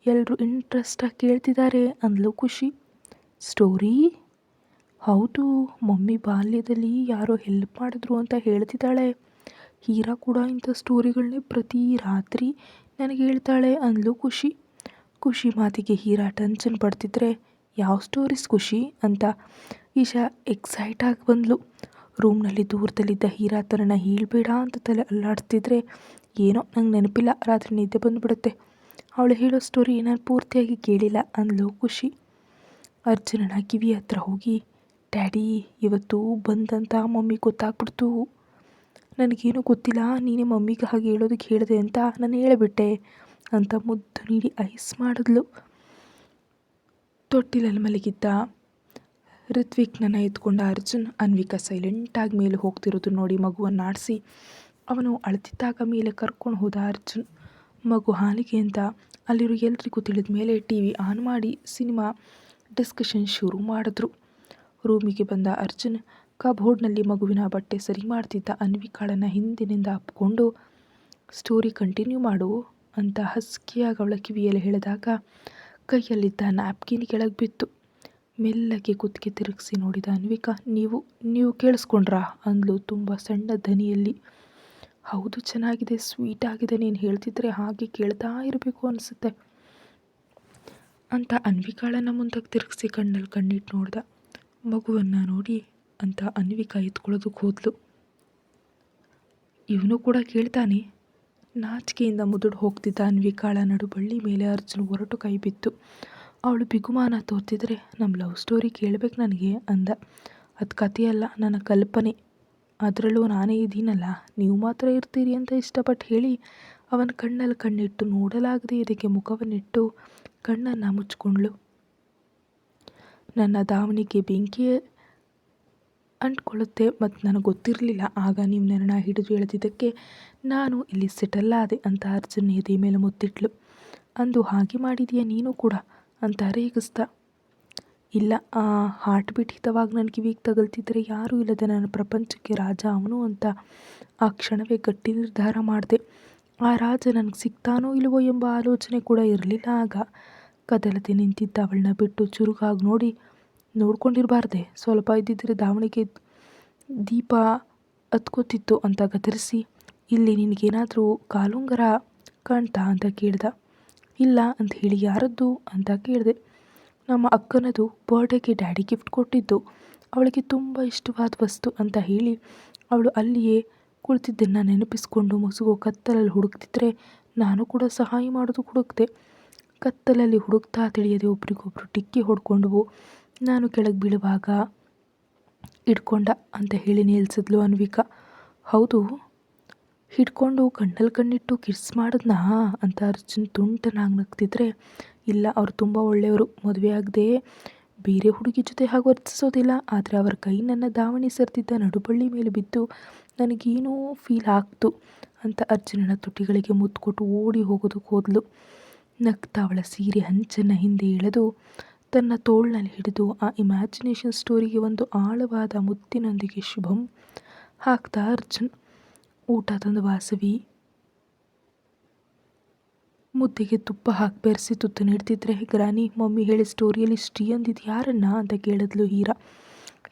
ಎಲ್ಲರೂ ಇಂಟ್ರೆಸ್ಟಾಗಿ ಕೇಳ್ತಿದ್ದಾರೆ ಅಂದ್ಲು ಖುಷಿ. ಸ್ಟೋರಿ? ಹೌದು, ಮಮ್ಮಿ ಬಾಲ್ಯದಲ್ಲಿ ಯಾರೋ ಹೆಲ್ಪ್ ಮಾಡಿದ್ರು ಅಂತ ಹೇಳ್ತಿದ್ದಾಳೆ. ಹೀರಾ ಕೂಡ ಇಂಥ ಸ್ಟೋರಿಗಳನ್ನೇ ಪ್ರತಿ ರಾತ್ರಿ ನನಗೆ ಹೇಳ್ತಾಳೆ ಅಂದ್ಲು ಖುಷಿ. ಖುಷಿ ಮಾತಿಗೆ ಹೀರಾ ಟೆನ್ಷನ್ ಪಡ್ತಿದ್ರೆ ಯಾವ ಸ್ಟೋರೀಸ್ ಖುಷಿ ಅಂತ ಈಶಾ ಎಕ್ಸೈಟ್ ಆಗಿ ಬಂದ್ಲು. ರೂಮ್ನಲ್ಲಿ ದೂರದಲ್ಲಿದ್ದ ಹೀರಾ ತರನ ಹೇಳ್ಬೇಡ ಅಂತ ತಲೆ ಅಲ್ಲಾಡ್ತಿದ್ರೆ ಏನೋ ನಂಗೆ ನೆನಪಿಲ್ಲ, ರಾತ್ರಿ ನಿದ್ದೆ ಬಂದುಬಿಡುತ್ತೆ, ಅವಳು ಹೇಳೋ ಸ್ಟೋರಿ ನಾನು ಪೂರ್ತಿಯಾಗಿ ಕೇಳಿಲ್ಲ ಅಂದ್ಲು ಖುಷಿ. ಅರ್ಜುನನ ಕಿವಿ ಹತ್ರ ಹೋಗಿ ಡ್ಯಾಡಿ ಇವತ್ತು ಬಂದಂತ ಮಮ್ಮಿ ಗೊತ್ತಾಗ್ಬಿಡ್ತು, ನನಗೇನು ಗೊತ್ತಿಲ್ಲ, ನೀನೇ ಮಮ್ಮಿಗೆ ಹಾಗೆ ಹೇಳೋದಕ್ಕೆ ಹೇಳಿದೆ ಅಂತ ನಾನು ಹೇಳಿಬಿಟ್ಟೆ ಅಂತ ಮುದ್ದು ನೀಡಿ ಐಸ್ ಮಾಡಿದ್ಲು. ತೊಟ್ಟಿಲಲ್ಲಿ ಮಲಗಿದ್ದ ಋತ್ವಿಕ್ನನ್ನು ಎತ್ಕೊಂಡ ಅರ್ಜುನ್ ಅನ್ವಿಕಾ ಸೈಲೆಂಟಾಗಿ ಮೇಲೆ ಹೋಗ್ತಿರೋದು ನೋಡಿ ಮಗುವನ್ನು ಆಡಿಸಿ ಅವನು ಅಳ್ತಿದ್ದಾಗ ಮೇಲೆ ಕರ್ಕೊಂಡು ಹೋದ ಅರ್ಜುನ್. ಮಗು ಹಾಲಿಗೆ ಅಂತ ಅಲ್ಲಿರೋ ಎಲ್ರಿಗೂ ತಿಳಿದ ಮೇಲೆ ಟಿ ವಿ ಆನ್ ಮಾಡಿ ಸಿನಿಮಾ ಡಿಸ್ಕಷನ್ ಶುರು ಮಾಡಿದ್ರು. ರೂಮಿಗೆ ಬಂದ ಅರ್ಜುನ್ ಕಬೋರ್ಡ್ನಲ್ಲಿ ಮಗುವಿನ ಬಟ್ಟೆ ಸರಿ ಮಾಡ್ತಿದ್ದ ಅನ್ವಿಕಾಳನ್ನು ಹಿಂದಿನಿಂದ ಅಪ್ಕೊಂಡು ಸ್ಟೋರಿ ಕಂಟಿನ್ಯೂ ಮಾಡು ಅಂತ ಹಸ್ಕಿಯಾಗಿ ಅವಳ ಕಿವಿಯಲ್ಲಿ ಹೇಳಿದಾಗ ಕೈಯಲ್ಲಿದ್ದ ನ್ಯಾಪ್ಕಿನ್ ಕೆಳಗೆ ಬಿತ್ತು. ಮೆಲ್ಲಗೆ ಕುತ್ತಿಗೆ ತಿರುಗಿಸಿ ನೋಡಿದ ಅನ್ವಿಕಾ ನೀವು ಕೇಳಿಸ್ಕೊಂಡ್ರಾ ಅಂದ್ಲು ತುಂಬ ಸಣ್ಣ ಧ್ವನಿಯಲ್ಲಿ. ಹೌದು, ಚೆನ್ನಾಗಿದೆ, ಸ್ವೀಟ್ ಆಗಿದೆ, ನೀನು ಹೇಳ್ತಿದ್ರೆ ಹಾಗೆ ಕೇಳ್ತಾ ಇರಬೇಕು ಅನಿಸುತ್ತೆ ಅಂತ ಅನ್ವಿಕಾಳನ್ನು ಮುಂದಕ್ಕೆ ತಿರುಗಿಸಿ ಕಣ್ಣಲ್ಲಿ ಕಣ್ಣಿಟ್ಟು ನೋಡ್ದ. ಮಗುವನ್ನು ನೋಡಿ ಅಂತ ಅನ್ವಿಕಾ ಎತ್ಕೊಳ್ಳೋದಕ್ಕೆ ಹೋದ್ಲು. ಇವನು ಕೂಡ ಕೇಳ್ತಾನೆ. ನಾಚಿಕೆಯಿಂದ ಮುದುಡು ಹೋಗ್ತಿದ್ದ ಅನ್ವಿಕಾಳ ನಡುಬಳ್ಳಿ ಮೇಲೆ ಅರ್ಜುನ್ ಹೊರಟು ಕೈ ಬಿತ್ತು. ಅವಳು ಬಿಗುಮಾನ ತೋರ್ತಿದ್ರೆ ನಮ್ಮ ಲವ್ ಸ್ಟೋರಿ ಕೇಳಬೇಕು ನನಗೆ ಅಂದ. ಅದು ಕಥೆಯಲ್ಲ, ನನ್ನ ಕಲ್ಪನೆ, ಅದರಲ್ಲೂ ನಾನೇ ಇದ್ದೀನಲ್ಲ, ನೀವು ಮಾತ್ರ ಇರ್ತೀರಿ ಅಂತ ಇಷ್ಟಪಟ್ಟು ಹೇಳಿ ಅವನ ಕಣ್ಣಲ್ಲಿ ಕಣ್ಣಿಟ್ಟು ನೋಡಲಾಗದೆ ಇದಕ್ಕೆ ಮುಖವನ್ನಿಟ್ಟು ಕಣ್ಣನ್ನು ಮುಚ್ಕೊಂಡ್ಳು. ನನ್ನ ದಾವಣಿಗೆ ಬೆಂಕಿ ಅಂಟ್ಕೊಳ್ಳುತ್ತೆ ಮತ್ತು ನನಗೆ ಗೊತ್ತಿರಲಿಲ್ಲ, ಆಗ ನೀವು ನನ್ನ ಹಿಡಿದು ಎಳೆದಿದ್ದಕ್ಕೆ ನಾನು ಇಲ್ಲಿ ಸೆಟಲ್ ಆದೆ ಅಂತ ಅರ್ಜುನ್ ಎದೆ ಮೇಲೆ ಮುತ್ತಿಟ್ಲು. ಅಂದು ಹಾಗೆ ಮಾಡಿದೀಯ ನೀನು ಕೂಡ ಅಂತ ರೇಗಿಸ್ದ. ಇಲ್ಲ, ಆ ಹಾರ್ಟ್ ಬೀಟ್ ಹಿತವಾಗಿ ನನ್ನ ಕಿವಿಗೆ ತಗಲ್ತಿದ್ರೆ ಯಾರೂ ಇಲ್ಲದೆ ನನ್ನ ಪ್ರಪಂಚಕ್ಕೆ ರಾಜ ಅವನು ಅಂತ ಆ ಕ್ಷಣವೇ ಗಟ್ಟಿ ನಿರ್ಧಾರ ಮಾಡಿದೆ. ಆ ರಾಜ ನನಗೆ ಸಿಗ್ತಾನೋ ಇಲ್ವೋ ಎಂಬ ಆಲೋಚನೆ ಕೂಡ ಇರಲಿಲ್ಲ. ಆಗ ಕದಲದೆ ನಿಂತಿದ್ದ ಅವಳನ್ನ ಬಿಟ್ಟು ಚುರುಕಾಗಿ ನೋಡ್ಕೊಂಡಿರಬಾರ್ದೆ, ಸ್ವಲ್ಪ ಇದ್ದಿದ್ರೆ ದಾವಣಿಗೆ ದೀಪ ಹತ್ಕೋತಿತ್ತು ಅಂತ ಗದರಿಸಿ, ಇಲ್ಲಿ ನಿನಗೇನಾದರೂ ಕಾಲುಂಗರ ಕಾಣ್ತಾ ಅಂತ ಕೇಳ್ದ. ಇಲ್ಲ ಅಂತ ಹೇಳಿ ಯಾರದ್ದು ಅಂತ ಕೇಳಿದೆ. ನಮ್ಮ ಅಕ್ಕನದು, ಬರ್ಡೇಗೆ ಡ್ಯಾಡಿ ಗಿಫ್ಟ್ ಕೊಟ್ಟಿದ್ದು, ಅವಳಿಗೆ ತುಂಬ ಇಷ್ಟವಾದ ವಸ್ತು ಅಂತ ಹೇಳಿ ಅವಳು ಅಲ್ಲಿಯೇ ಕುಳಿತಿದ್ದನ್ನು ನೆನಪಿಸ್ಕೊಂಡು ಮುಸುಗೋ ಕತ್ತಲಲ್ಲಿ ಹುಡುಕ್ತಿದ್ರೆ ನಾನು ಕೂಡ ಸಹಾಯ ಮಾಡೋದು ಹುಡುಕ್ದೆ. ಕತ್ತಲಲ್ಲಿ ಹುಡುಕ್ತಾ ತಿಳಿಯದೆ ಒಬ್ರಿಗೊಬ್ರು ಟಿಕ್ಕಿ ಹೊಡ್ಕೊಂಡ್ವು. ನಾನು ಕೆಳಗೆ ಬೀಳುವಾಗ ಹಿಡ್ಕೊಂಡ ಅಂತ ಹೇಳಿ ನಿಲ್ಸಿದ್ಲು ಅನ್ವಿಕಾ. ಹೌದು, ಹಿಡ್ಕೊಂಡು ಕಣ್ಣಲ್ಲಿ ಕಣ್ಣಿಟ್ಟು ಕಿಸ್ ಮಾಡಿದ್ನಾ ಅಂತ ಅರ್ಜುನ್ ತುಂಟನಾಗಿ ನಗ್ತಿದ್ರೆ, ಇಲ್ಲ, ಅವ್ರು ತುಂಬ ಒಳ್ಳೆಯವರು, ಮದುವೆ ಆಗದೆ ಬೇರೆ ಹುಡುಗಿ ಜೊತೆ ಹಾಗೆ ವರ್ತಿಸೋದಿಲ್ಲ, ಆದರೆ ಅವರ ಕೈ ನನ್ನ ದಾವಣಿ ಸರಿದಿದ್ದ ನಡುಬಳ್ಳಿ ಮೇಲೆ ಬಿದ್ದು ನನಗೇನೋ ಫೀಲ್ ಆಗ್ತು ಅಂತ ಅರ್ಜುನನ ತುಟಿಗಳಿಗೆ ಮುತ್ತು ಕೊಟ್ಟು ಓಡಿ ಹೋಗೋದಕ್ಕೆ ಹೋದ್ಲು. ನಗ್ತಾ ಅವಳ ಸೀರೆ ಹಂಚನ್ನು ಹಿಂದೆ ಎಳೆದು ತನ್ನ ತೋಳ್ನಲ್ಲಿ ಹಿಡಿದು ಆ ಇಮ್ಯಾಜಿನೇಷನ್ ಸ್ಟೋರಿಗೆ ಒಂದು ಆಳವಾದ ಮುತ್ತಿನೊಂದಿಗೆ ಶುಭಂ ಹಾಕ್ತಾ ಅರ್ಜುನ್. ಊಟ ತಂದು ವಾಸವಿ ಮುದ್ದೆಗೆ ತುಪ್ಪ ಹಾಕಿ ಬೆರೆಸಿ ತುತ್ತು ನೀಡ್ತಿದ್ರೆ, ಗ್ರಾನಿ ಮಮ್ಮಿ ಹೇಳಿ ಸ್ಟೋರಿಯಲ್ಲಿ ಶ್ರೀ ಅಂದಿದ್ದು ಯಾರನ್ನ ಅಂತ ಕೇಳಿದ್ಲು ಹೀರಾ.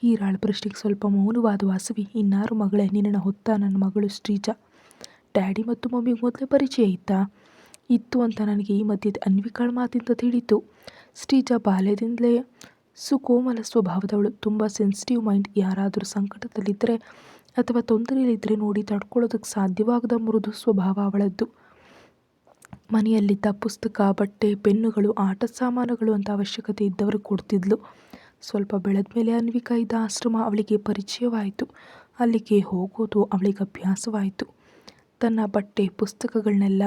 ಹೀರಾಳ ಪ್ರಶ್ನೆಗೆ ಸ್ವಲ್ಪ ಮೌನವಾದ ವಾಸವಿ, ಇನ್ನಾರು ಮಗಳೇ, ನಿನ್ನನ್ನು ಹೊತ್ತ ನನ್ನ ಮಗಳು ಶ್ರೀಜಾ. ಡ್ಯಾಡಿ ಮತ್ತು ಮಮ್ಮಿಗೆ ಮೊದಲೇ ಪರಿಚಯ ಇತ್ತು ಅಂತ ನನಗೆ ಈ ಮಧ್ಯೆ ಅನ್ವಿಕಾಳ ಮಾತಿಂದ ತಿಳಿತು. ಶ್ರೀಜಾ ಬಾಲ್ಯದಿಂದಲೇ ಸುಕೋಮಲ ಸ್ವಭಾವದವಳು, ತುಂಬ ಸೆನ್ಸಿಟಿವ್ ಮೈಂಡ್. ಯಾರಾದರೂ ಸಂಕಟದಲ್ಲಿದ್ದರೆ ಅಥವಾ ತೊಂದರೆಯಲ್ಲಿದ್ದರೆ ನೋಡಿ ತಡ್ಕೊಳ್ಳೋದಕ್ಕೆ ಸಾಧ್ಯವಾಗದ ಮೃದು ಸ್ವಭಾವ ಅವಳದ್ದು. ಮನೆಯಲ್ಲಿದ್ದ ಪುಸ್ತಕ, ಬಟ್ಟೆ, ಪೆನ್ನುಗಳು, ಆಟ ಸಾಮಾನುಗಳು ಅಂತ ಅವಶ್ಯಕತೆ ಇದ್ದವರು ಕೊಡ್ತಿದ್ಲು. ಸ್ವಲ್ಪ ಬೆಳೆದ ಮೇಲೆ ಅನ್ವಿಕಾ ಇದ್ದ ಆಶ್ರಮ ಅವಳಿಗೆ ಪರಿಚಯವಾಯಿತು. ಅಲ್ಲಿಗೆ ಹೋಗೋದು ಅವಳಿಗೆ ಅಭ್ಯಾಸವಾಯಿತು. ತನ್ನ ಬಟ್ಟೆ ಪುಸ್ತಕಗಳನ್ನೆಲ್ಲ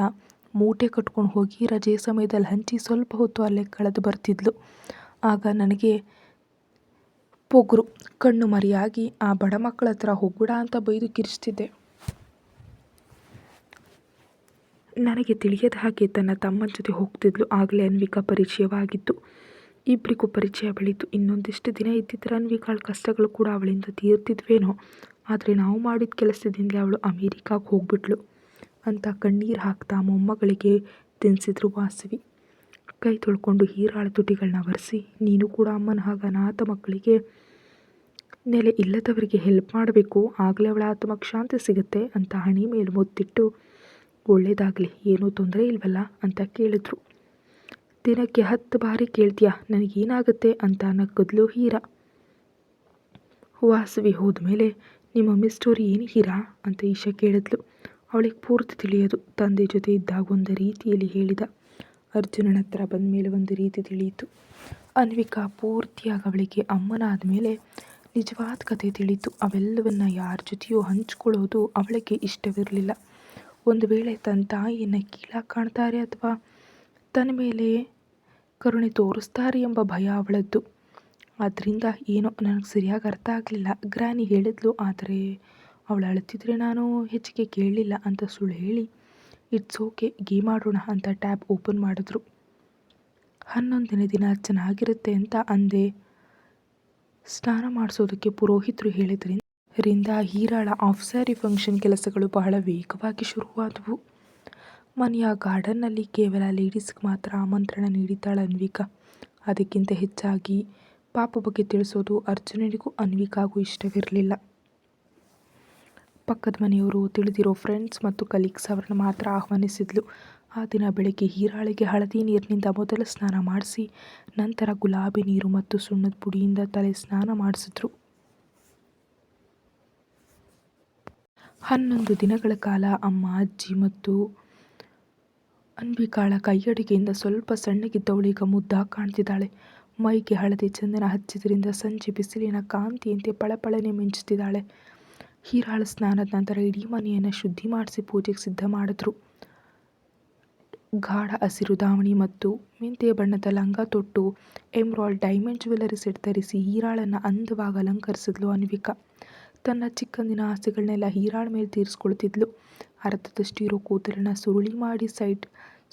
ಮೂಟೆ ಕಟ್ಕೊಂಡು ಹೋಗಿ ರಜೆ ಸಮಯದಲ್ಲಿ ಹಂಚಿ ಸ್ವಲ್ಪ ಹೊತ್ತು ಅಲ್ಲೇ ಕಳೆದು ಬರ್ತಿದ್ಲು. ಆಗ ನನಗೆ ಪೊಗರು, ಕಣ್ಣು ಮರೆಯಾಗಿ ಆ ಬಡ ಮಕ್ಕಳ ಹತ್ರ ಹೋಗ್ಬಿಡ ಅಂತ ಬೈದು ಕಿರಿಸ್ತಿದ್ದೆ. ನನಗೆ ತಿಳಿಯದ ಹಾಗೆ ತನ್ನ ತಮ್ಮನ ಜೊತೆ ಹೋಗ್ತಿದ್ಲು. ಆಗಲೇ ಅನ್ವಿಕಾ ಪರಿಚಯವಾಗಿತ್ತು. ಇಬ್ಬರಿಗೂ ಪರಿಚಯ ಬೆಳೀತು. ಇನ್ನೊಂದಿಷ್ಟು ದಿನ ಇದ್ದಿದ್ದರೆ ಅನ್ವಿಕಾಳ ಕಷ್ಟಗಳು ಕೂಡ ಅವಳಿಂದ ತೀರ್ತಿದ್ವೇನೋ. ಆದರೆ ನಾವು ಮಾಡಿದ ಕೆಲಸದಿಂದಲೇ ಅವಳು ಅಮೇರಿಕಾಗೆ ಹೋಗ್ಬಿಟ್ಲು ಅಂತ ಕಣ್ಣೀರು ಹಾಕ್ತಾ ಮೊಮ್ಮಗಳಿಗೆ ತಿನ್ನಿಸಿದ್ರು ವಾಸವಿ. ಕೈ ತೊಳ್ಕೊಂಡು ಹೀರಾಳ ತುಟಿಗಳನ್ನ ಒರೆಸಿ, ನೀನು ಕೂಡ ಅಮ್ಮನ ಹಾಗೆ ಅನಾಥ ಮಕ್ಕಳಿಗೆ, ನೆಲೆ ಇಲ್ಲದವರಿಗೆ ಹೆಲ್ಪ್ ಮಾಡಬೇಕು, ಆಗಲೇ ಅವಳ ಆತ್ಮಕ್ಕೆ ಶಾಂತಿ ಸಿಗುತ್ತೆ ಅಂತ ಹಣೆ ಮೇಲೆ ಮುತ್ತಿಟ್ಟು, ಒಳ್ಳೇದಾಗಲಿ, ಏನೂ ತೊಂದರೆ ಇಲ್ವಲ್ಲ ಅಂತ ಕೇಳಿದ್ರು. ದಿನಕ್ಕೆ 10 ಬಾರಿ ಕೇಳ್ತೀಯಾ, ನನಗೇನಾಗುತ್ತೆ ಅಂತ ನಕ್ಕದ್ಲು ಹೀರಾ. ವಾಸವಿ ಹೋದ್ಮೇಲೆ ನಿಮ್ಮ ಮಮ್ಮಿ ಸ್ಟೋರಿ ಏನು ಹೀರಾ ಅಂತ ಈಶಾ ಕೇಳಿದ್ಲು. ಅವಳಿಗೆ ಪೂರ್ತಿ ತಿಳಿಯೋದು. ತಂದೆ ಜೊತೆ ಇದ್ದಾಗ ಒಂದು ರೀತಿಯಲ್ಲಿ ಹೇಳಿದ, ಅರ್ಜುನನ ಹತ್ರ ಬಂದ ಮೇಲೆ ಒಂದು ರೀತಿ ತಿಳಿಯಿತು. ಅನ್ವಿಕಾ ಪೂರ್ತಿಯಾಗಿ ಅವಳಿಗೆ ಅಮ್ಮನಾದ ಮೇಲೆ ನಿಜವಾದ ಕತೆ ತಿಳಿಯಿತು. ಅವೆಲ್ಲವನ್ನ ಯಾರ ಜೊತೆಯೂ ಹಂಚ್ಕೊಳ್ಳೋದು ಅವಳಿಗೆ ಇಷ್ಟವಿರಲಿಲ್ಲ. ಒಂದು ವೇಳೆ ತನ್ನ ತಾಯಿಯನ್ನು ಕೀಳಾಗಿ ಕಾಣ್ತಾರೆ ಅಥವಾ ತನ್ನ ಮೇಲೆ ಕರುಣೆ ತೋರಿಸ್ತಾರೆ ಎಂಬ ಭಯ ಅವಳದ್ದು. ಆದ್ದರಿಂದ ಏನೋ ನನಗೆ ಸರಿಯಾಗಿ ಅರ್ಥ ಆಗಲಿಲ್ಲ. ಗ್ರಾನಿ ಹೇಳಿದ್ಲು, ಆದರೆ ಅವಳು ಅಳ್ತಿದ್ರೆ ನಾನು ಹೆಚ್ಚಿಗೆ ಕೇಳಲಿಲ್ಲ ಅಂತ ಸುಳ್ಳು ಹೇಳಿ, ಇಟ್ಸ್ ಓಕೆ, ಗೇಮ್ ಆಡೋಣ ಅಂತ ಟ್ಯಾಬ್ ಓಪನ್ ಮಾಡಿದ್ರು. 11ನೇ ದಿನ ಚೆನ್ನಾಗಿರುತ್ತೆ ಅಂತ ಅಂದೆ. ಸ್ನಾನ ಮಾಡಿಸೋದಕ್ಕೆ ಪುರೋಹಿತರು ಹೇಳಿದ್ರಿಂದ ಹೀರಾಳ ಆಫ್ ಸ್ಯಾರಿ ಫಂಕ್ಷನ್ ಕೆಲಸಗಳು ಬಹಳ ವೇಗವಾಗಿ ಶುರುವಾದವು. ಮನೆಯ ಗಾರ್ಡನ್ನಲ್ಲಿ ಕೇವಲ ಲೇಡೀಸ್ಗೆ ಮಾತ್ರ ಆಮಂತ್ರಣ ನೀಡಿದ್ದಾಳೆ ಅನ್ವಿಕಾ. ಅದಕ್ಕಿಂತ ಹೆಚ್ಚಾಗಿ ಪಾಪ ಬಗ್ಗೆ ತಿಳಿಸೋದು ಅರ್ಜುನನಿಗೂ ಅನ್ವಿಕಾಗೂ ಇಷ್ಟವಿರಲಿಲ್ಲ. ಪಕ್ಕದ ಮನೆಯವರು, ತಿಳಿದಿರೋ ಫ್ರೆಂಡ್ಸ್ ಮತ್ತು ಕಲೀಗ್ಸ್ ಅವರನ್ನು ಮಾತ್ರ ಆಹ್ವಾನಿಸಿದ್ಲು. ಆ ದಿನ ಬೆಳಗ್ಗೆ ಹೀರಾಳಿಗೆ ಹಳದಿ ನೀರಿನಿಂದ ಮೊದಲು ಸ್ನಾನ ಮಾಡಿಸಿ, ನಂತರ ಗುಲಾಬಿ ನೀರು ಮತ್ತು ಸುಣ್ಣದ ಪುಡಿಯಿಂದ ತಲೆ ಸ್ನಾನ ಮಾಡಿಸಿದ್ರು. 11 ದಿನಗಳ ಕಾಲ ಅಮ್ಮ, ಅಜ್ಜಿ ಮತ್ತು ಅನ್ವಿಕಾಳ ಕೈಯಡಿಗೆಯಿಂದ ಸ್ವಲ್ಪ ಸಣ್ಣಗಿದ್ದವಳೀಗ ಮುದ್ದಾಗಿ ಕಾಣ್ತಿದ್ದಾಳೆ. ಮೈಗೆ ಹಳದಿ ಚಂದನ ಹಚ್ಚಿದ್ರಿಂದ ಸಂಜೆ ಬಿಸಿಲಿನ ಕಾಂತಿಯಂತೆ ಪಳಪಳನೆ ಮಿಂಚುತ್ತಿದ್ದಾಳೆ. ಹೀರಾಳ ಸ್ನಾನದ ನಂತರ ಇಡೀ ಮನೆಯನ್ನು ಶುದ್ಧಿ ಮಾಡಿಸಿ ಪೂಜೆಗೆ ಸಿದ್ಧ ಮಾಡಿದ್ರು. ಗಾಢ ಹಸಿರು ದಾವಣಿ ಮತ್ತು ಮೆಂತೆಯ ಬಣ್ಣದ ಲಂಗ ತೊಟ್ಟು ಎಮ್ರಾಲ್ಡ್ ಡೈಮಂಡ್ ಜ್ಯುವೆಲರಿ ಸೆಟ್ ಧರಿಸಿ ಹೀರಾಳನ್ನು ಅಂದವಾಗಿ ಅಲಂಕರಿಸಿದ್ಲು ಅನ್ವಿಕಾ. ತನ್ನ ಚಿಕ್ಕಂದಿನ ಆಸೆಗಳನ್ನೆಲ್ಲ ಹೀರಾಳ ಮೇಲೆ ತೀರಿಸ್ಕೊಳ್ತಿದ್ಲು. ಅರ್ಧದಷ್ಟು ಇರೋ ಕೂದಲನ್ನು ಸುರುಳಿ ಮಾಡಿ ಸೈಡ್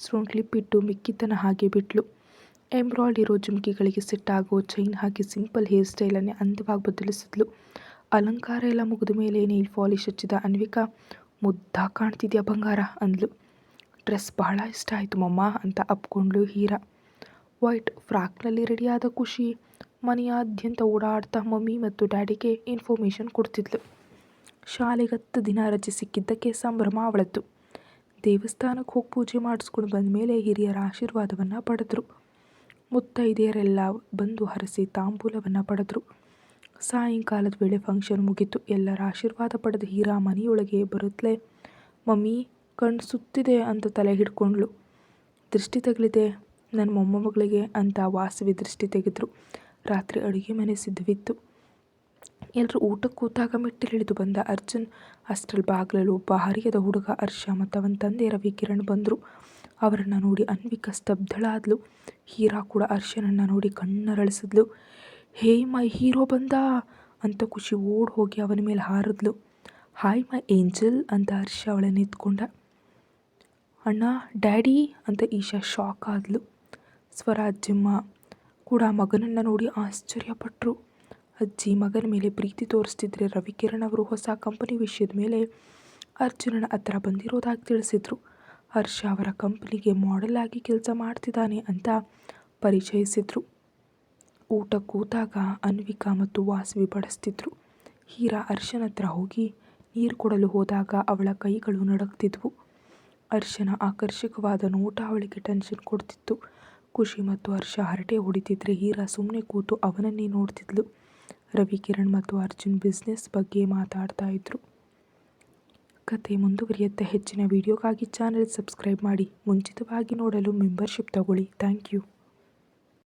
ಸ್ಟೋನ್ ಕ್ಲಿಪ್ ಇಟ್ಟು ಮಿಕ್ಕಿದ್ದನ್ನು ಹಾಗೆ ಬಿಟ್ಲು. ಎಮ್ರಾಲ್ಡ್ ಇರೋ ಜುಮ್ಕಿಗಳಿಗೆ ಸೆಟ್ ಆಗೋ ಚೈನ್ ಹಾಕಿ ಸಿಂಪಲ್ ಹೇರ್ ಸ್ಟೈಲನ್ನೇ ಅಂದವಾಗಿ ಬದಲಿಸಿದ್ಲು. ಅಲಂಕಾರ ಎಲ್ಲ ಮುಗಿದ ಮೇಲೆ ನೇಲ್ ಪಾಲಿಶ್ ಹಚ್ಚಿದ ಅನ್ವಿಕಾ, ಮುದ್ದಾಗಿ ಕಾಣ್ತಿದ್ಯಾ ಬಂಗಾರ ಅಂದ್ಲು. ಡ್ರೆಸ್ ಬಹಳ ಇಷ್ಟ ಆಯಿತು ಮಮ್ಮ ಅಂತ ಅಪ್ಕೊಂಡ್ಲು ಹೀರಾ. ವೈಟ್ ಫ್ರಾಕ್ನಲ್ಲಿ ರೆಡಿಯಾದ ಖುಷಿ ಮನೆಯಾದ್ಯಂತ ಓಡಾಡ್ತಾ ಮಮ್ಮಿ ಮತ್ತು ಡ್ಯಾಡಿಗೆ ಇನ್ಫಾರ್ಮೇಷನ್ ಕೊಡ್ತಿದ್ಲು. ಶಾಲೆಗೆ 10 ದಿನ ರಜೆ ಸಿಕ್ಕಿದ್ದಕ್ಕೆ ಸಂಭ್ರಮ ಅವಳದ್ದು. ದೇವಸ್ಥಾನಕ್ಕೆ ಹೋಗಿ ಪೂಜೆ ಮಾಡಿಸ್ಕೊಂಡು ಬಂದ ಮೇಲೆ ಹಿರಿಯರ ಆಶೀರ್ವಾದವನ್ನು ಪಡೆದ್ರು. ಮುತ್ತೈದೆಯರೆಲ್ಲ ಬಂದು ಹರಸಿ ತಾಂಬೂಲವನ್ನು ಪಡೆದ್ರು. ಸಾಯಂಕಾಲದ ವೇಳೆ ಫಂಕ್ಷನ್ ಮುಗೀತು. ಎಲ್ಲರ ಆಶೀರ್ವಾದ ಪಡೆದ ಹೀರಾ ಮನೆಯೊಳಗೆ ಬರುತ್ತಲೇ, ಮಮ್ಮಿ ಕಣ್ಣು ಸುತ್ತಿದೆ ಅಂತ ತಲೆ ಹಿಡ್ಕೊಂಡ್ಳು. ದೃಷ್ಟಿ ತಗಲಿದೆ ನನ್ನ ಮೊಮ್ಮಗಳಿಗೆ ಅಂತ ವಾಸವಿ ದೃಷ್ಟಿ ತೆಗೆದ್ರು. ರಾತ್ರಿ ಅಡುಗೆ ಮನೆ ಸಿದ್ಧವಿತ್ತು. ಎಲ್ಲರೂ ಊಟಕ್ಕೆ ಕೂತಾಗ ಮೆಟ್ಟಿಲಿಳಿದು ಬಂದ ಅರ್ಜುನ್. ಅಷ್ಟರಲ್ಲಿ ಬಾಗಿಲಲ್ಲಿ ಒಬ್ಬ ಹರಿಯದ ಹುಡುಗ ಹರ್ಷ ಮತ್ತು ಅವನ ತಂದೆ ರವಿಕಿರಣ್ ಬಂದರು. ಅವರನ್ನು ನೋಡಿ ಅನ್ವಿಕಾ ಸ್ತಬ್ಧಳಾದ್ಲು. ಹೀರಾ ಕೂಡ ಹರ್ಷನನ್ನು ನೋಡಿ ಕಣ್ಣರಳಿಸಿದ್ಲು. ಹೇ ಮೈ ಹೀರೋ ಬಂದ ಅಂತ ಖುಷಿ ಓಡ್ ಹೋಗಿ ಅವನ ಮೇಲೆ ಹಾರಿದ್ಲು. ಹಾಯ್ ಮೈ ಏಂಜಲ್ ಅಂತ ಹರ್ಷ ಅವಳನ್ನು ಎತ್ಕೊಂಡ. ಅಣ್ಣ, ಡ್ಯಾಡಿ ಅಂತ ಈಶಾ ಶಾಕ್ ಆದ್ಲು. ಸ್ವರಾಜ್ಯಮ್ಮ ಕೂಡ ಮಗನನ್ನು ನೋಡಿ ಆಶ್ಚರ್ಯಪಟ್ಟರು. ಅಜ್ಜಿ ಮಗನ ಮೇಲೆ ಪ್ರೀತಿ ತೋರಿಸ್ತಿದ್ರೆ ರವಿಕಿರಣ್ ಅವರು ಹೊಸ ಕಂಪನಿ ವಿಷಯದ ಮೇಲೆ ಅರ್ಜುನನ ಹತ್ರ ಬಂದಿರೋದಾಗಿ ತಿಳಿಸಿದ್ರು. ಹರ್ಷ ಅವರ ಕಂಪನಿಗೆ ಮಾಡೆಲ್ ಆಗಿ ಕೆಲಸ ಮಾಡ್ತಿದ್ದಾನೆ ಅಂತ ಪರಿಚಯಿಸಿದ್ರು. ಊಟ ಕೂತಾಗ ಅನ್ವಿಕಾ ಮತ್ತು ವಾಸವಿ ಬಡಿಸ್ತಿದ್ರು. ಹೀರಾ ಹರ್ಷನ ಹತ್ರ ಹೋಗಿ ನೀರು ಕೊಡಲು ಹೋದಾಗ ಅವಳ ಕೈಗಳು ನಡುಗ್ತಿದ್ವು. ಹರ್ಷನ ಆಕರ್ಷಕವಾದ ನೋಟ ಅವಳಿಗೆ ಟೆನ್ಷನ್ ಕೊಡ್ತಿತ್ತು. ಖುಷಿ ಮತ್ತು ಹರ್ಷ ಹರಟೆ ಹೊಡಿತಿದ್ರೆ ಹೀರಾ ಸುಮ್ಮನೆ ಕೂತು ಅವನನ್ನೇ ನೋಡ್ತಿದ್ಲು. ರವಿಕಿರಣ್ ಮತ್ತು ಅರ್ಜುನ್ ಬಿಸ್ನೆಸ್ ಬಗ್ಗೆ ಮಾತಾಡ್ತಾ ಇದ್ರು. ಕತೆ ಮುಂದುವರಿಯುತ್ತೆ. ಹೆಚ್ಚಿನ ವಿಡಿಯೋಗಾಗಿ ಚಾನೆಲ್ ಸಬ್ಸ್ಕ್ರೈಬ್ ಮಾಡಿ. ಮುಂಚಿತವಾಗಿ ನೋಡಲು ಮೆಂಬರ್ಶಿಪ್ ತಗೊಳ್ಳಿ. Thank you.